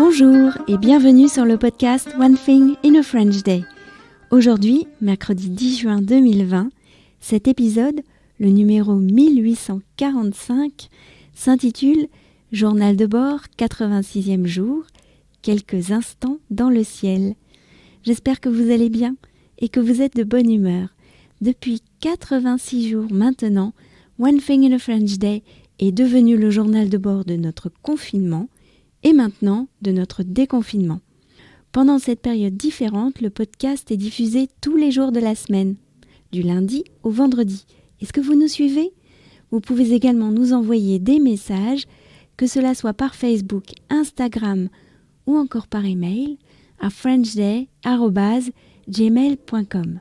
Bonjour et bienvenue sur le podcast One Thing in a French Day. Aujourd'hui, mercredi 10 juin 2020, cet épisode, le numéro 1845, s'intitule « Journal de bord, 86e jour, quelques instants dans le ciel ». J'espère que vous allez bien et que vous êtes de bonne humeur. Depuis 86 jours maintenant, One Thing in a French Day est devenu le journal de bord de notre confinement et maintenant de notre déconfinement. Pendant cette période différente, le podcast est diffusé tous les jours de la semaine, du lundi au vendredi. Est-ce que vous nous suivez ? Vous pouvez également nous envoyer des messages, que cela soit par Facebook, Instagram ou encore par email à frenchday@gmail.com.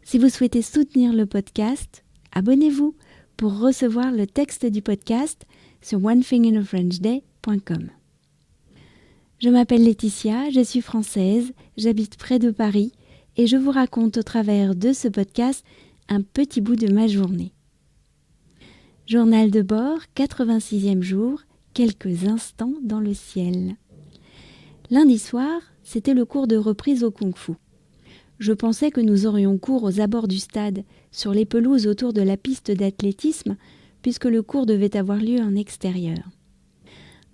Si vous souhaitez soutenir le podcast, abonnez-vous pour recevoir le texte du podcast sur onethinginafrenchday.com. Je m'appelle Laetitia, je suis française, j'habite près de Paris et je vous raconte au travers de ce podcast un petit bout de ma journée. Journal de bord, 86e jour, quelques instants dans le ciel. Lundi soir, c'était le cours de reprise au kung-fu. Je pensais que nous aurions cours aux abords du stade, sur les pelouses autour de la piste d'athlétisme, puisque le cours devait avoir lieu en extérieur.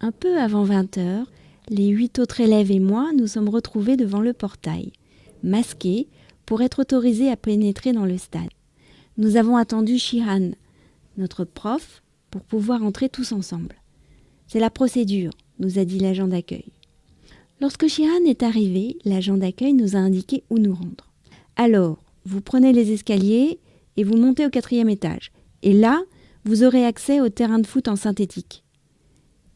Un peu avant 20h, les 8 autres élèves et moi nous sommes retrouvés devant le portail, masqués pour être autorisés à pénétrer dans le stade. Nous avons attendu Shihan, notre prof, pour pouvoir entrer tous ensemble. C'est la procédure, nous a dit l'agent d'accueil. Lorsque Shihan est arrivé, l'agent d'accueil nous a indiqué où nous rendre. Alors, vous prenez les escaliers et vous montez au 4e étage. Et là, vous aurez accès au terrain de foot en synthétique.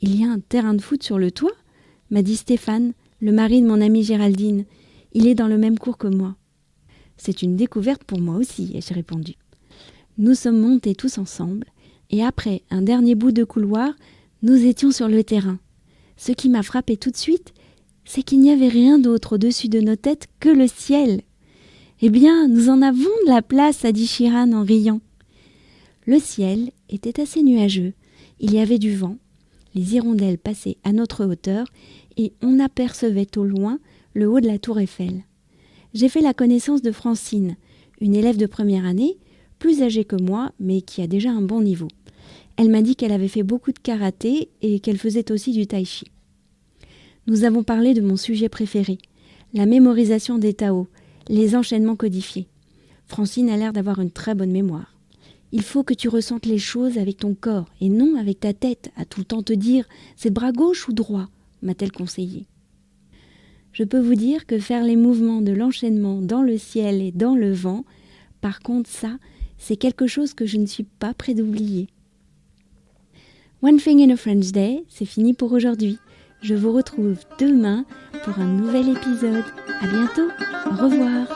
Il y a un terrain de foot sur le toit ? M'a dit Stéphane, le mari de mon amie Géraldine. Il est dans le même cours que moi. C'est une découverte pour moi aussi, ai-je répondu. Nous sommes montés tous ensemble et après un dernier bout de couloir, nous étions sur le terrain. Ce qui m'a frappé tout de suite, c'est qu'il n'y avait rien d'autre au-dessus de nos têtes que le ciel. Eh bien, nous en avons de la place, a dit Shihan en riant. Le ciel était assez nuageux, il y avait du vent, les hirondelles passaient à notre hauteur et on apercevait au loin le haut de la tour Eiffel. J'ai fait la connaissance de Francine, une élève de première année, plus âgée que moi, mais qui a déjà un bon niveau. Elle m'a dit qu'elle avait fait beaucoup de karaté et qu'elle faisait aussi du tai chi. Nous avons parlé de mon sujet préféré, la mémorisation des Tao, les enchaînements codifiés. Francine a l'air d'avoir une très bonne mémoire. Il faut que tu ressentes les choses avec ton corps et non avec ta tête, à tout le temps te dire « c'est bras gauche ou droit ?» m'a-t-elle conseillé. Je peux vous dire que faire les mouvements de l'enchaînement dans le ciel et dans le vent, par contre ça, c'est quelque chose que je ne suis pas près d'oublier. One Thing in a French Day, c'est fini pour aujourd'hui. Je vous retrouve demain pour un nouvel épisode. À bientôt, au revoir.